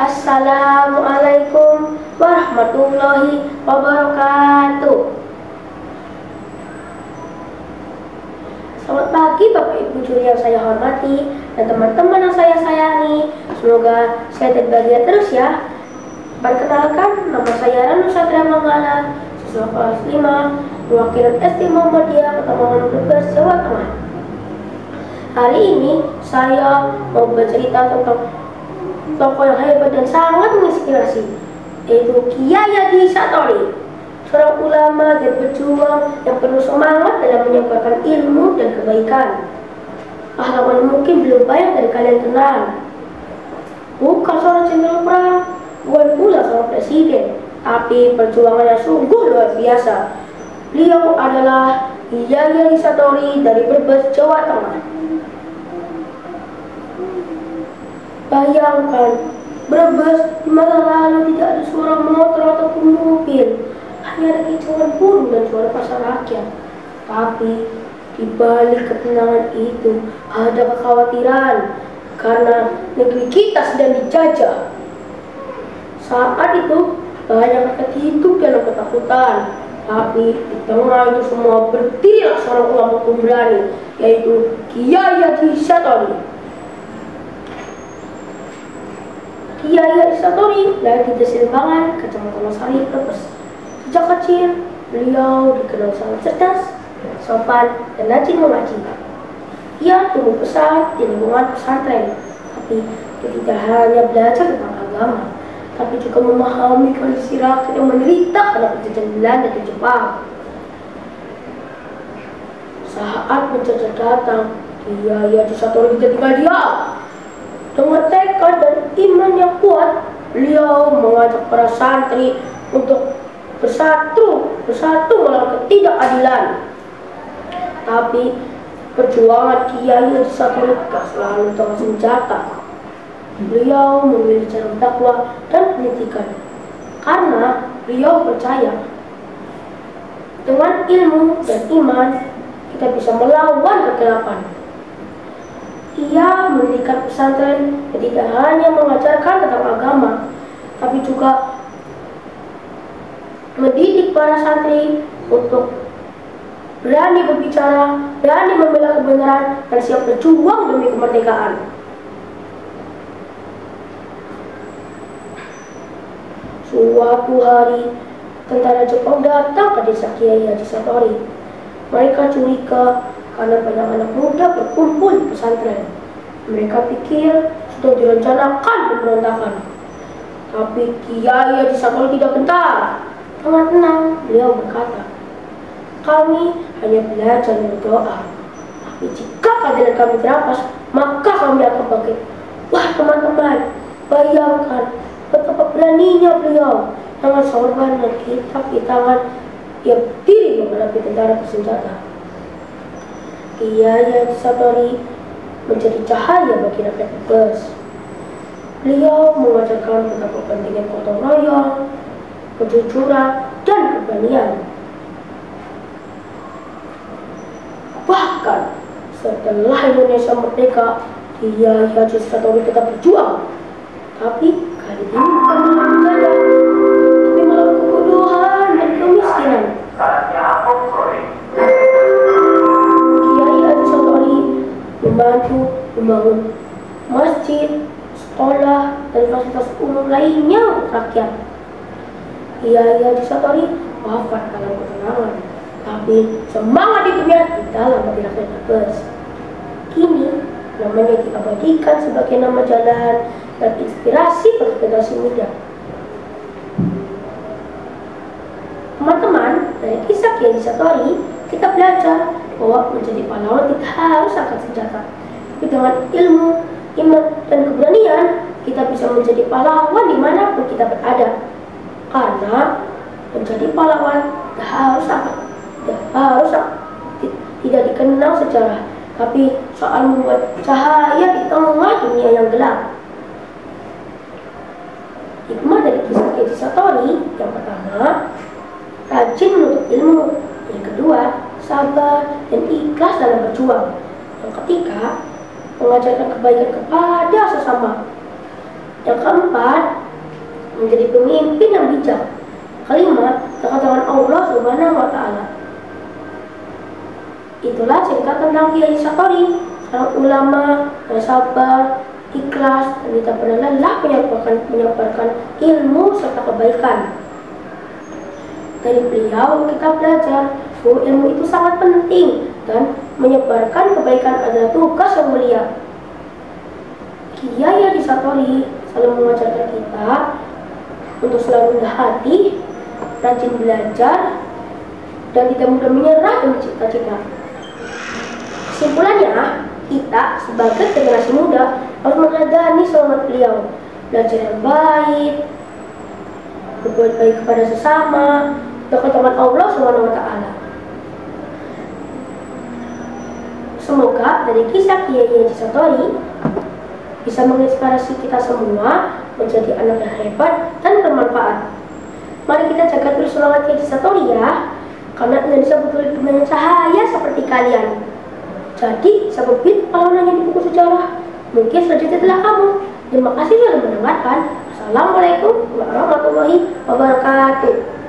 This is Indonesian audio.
Assalamualaikum warahmatullahi wabarakatuh. Selamat pagi Bapak Ibu Guru yang saya hormati dan teman-teman yang saya sayangi. Semoga sehat dan bahagia terus ya. Perkenalkan, nama saya Ranu Satria Manggala, siswa kelas 5, perwakilan SD Muhammadiyah Kota Brebes, Jawa Tengah. Hari ini saya mau bercerita tentang tokoh yang hebat dan sangat menginspirasi, yaitu Kiai Haji Satori, seorang ulama dan pejuang yang penuh semangat dalam menyebarkan ilmu dan kebaikan. Pahlawan mungkin belum banyak dari kalian kenal. Bukan seorang jenderal perang, bukan pula seorang presiden, tapi perjuangannya sungguh luar biasa. Beliau adalah Kiai Haji Satori dari Brebes, Jawa Tengah. Bayangkan, Brebes di masa lalu tidak ada suara motor ataupun mobil, hanya ada kicauan burung dan suara pasar rakyat. Tapi di balik ketenangan itu ada kekhawatiran karena negeri kita sedang dijajah. Saat itu banyak rakyat hidup dalam ketakutan, tapi di tengah itu semua berdirilah seorang ulama pemberani, yaitu Kiai Haji Satori. Kiai Haji Satori lahir di Desa Limbangan, Kecamatan Losari, Brebes. Sejak kecil, beliau dikenal sangat cerdas, sopan, dan rajin mengaji. Ia tumbuh besar di lingkungan pesantren, tapi dia tidak hanya belajar tentang agama, tapi juga memahami kondisi rakyat yang menderita karena penjajahan Belanda di Jepang. Saat penjajah datang, Kiai Haji Satori tidak tinggal diam. Dengan tekad dan iman yang kuat, beliau mengajak para santri untuk bersatu melawan ketidakadilan. Tapi perjuangan Kiai Haji Satori tak selalu dengan senjata. Beliau memilih cara dakwah dan pendidikan karena beliau percaya dengan ilmu dan iman kita bisa melawan kegelapan. Ia mendirikan pesantren yang tidak hanya mengajarkan tentang agama, tapi juga mendidik para santri untuk berani berbicara, berani membela kebenaran, dan siap berjuang demi kemerdekaan. Suatu hari, tentara Jepang datang ke desa Kiai Haji Satori. Mereka curiga karena banyak anak muda berkumpul di pesantren. Mereka pikir sudah direncanakan pemberontakan. Tapi Kiai Haji Satori tidak gentar. Dengan tenang, beliau berkata, "Kami hanya belajar berdoa. Tapi jika keadilan kami terampas, maka kami akan bangkit." Wah teman-teman, bayangkan betapa beraninya beliau dengan sorban dan kitab di tangan. Ia berdiri menghadapi tentara bersenjata. Kiai Haji Satori menjadi cahaya bagi rakyat Brebes. Beliau mengajarkan tentang kepentingan gotong royong, kejujuran, dan keberanian. Bahkan setelah Indonesia merdeka, Kiai Haji Satori tetap berjuang. Tapi kali ini bukan melawan budaya, tapi melawan kebodohan dan kemiskinan. Kiai Haji Satori membantu membangun masjid, sekolah, dan fasilitas umum lainnya untuk rakyat. Kiai Haji Satori wafat dalam ketenangan, tapi semangat hidupnya di dalam hati rakyat Brebes. Kini namanya diabadikan sebagai nama jalan dan inspirasi bagi generasi muda. Teman-teman, dari kisah Kiai Haji Satori, kita belajar bahwa menjadi pahlawan tidak harus angkat senjata. Tapi dengan ilmu, iman, dan keberanian, kita bisa menjadi pahlawan dimanapun kita berada. Karena menjadi pahlawan tidak dikenal sejarah, tapi soal membuat cahaya di tengah dunia yang gelap. Hikmah dari kisah Kiai Haji Satori, yang pertama, rajin menuntut ilmu. Yang kedua, sabar dan ikhlas dalam berjuang. Yang ketiga, mengajarkan kebaikan kepada sesama. Yang keempat, menjadi pemimpin yang bijak. Kelima, dekat dengan Allah Subhanahu wa Ta'ala. Itulah cerita tentang Kiai Satori, seorang ulama yang sabar, ikhlas, dan tidak pernah lelah menyampaikan ilmu serta kebaikan. Dari beliau kita belajar bahwa ilmu itu sangat penting dan menyebarkan kebaikan adalah tugas yang mulia. Kiai Haji Satori selalu mengajarkan kita untuk selalu rendah hati, rajin belajar, dan tidak mudah menyerah demi cita-cita. Kesimpulannya, kita sebagai generasi muda harus menghadani semangat beliau, belajar yang baik, berbuat baik kepada sesama, dekat dengan Allah Subhanahu wa Ta'ala. Semoga dari kisah Kiai Haji Satori bisa menginspirasi kita semua menjadi anak yang hebat dan bermanfaat. Mari kita jaga terus semangat Kiai Haji Satori ya, karena Indonesia butuh dengan cahaya seperti kalian. Jadi, sabubit kalau nanya di buku sejarah, mungkin selanjutnya adalah kamu. Terima kasih sudah mendengarkan. Assalamualaikum warahmatullahi wabarakatuh.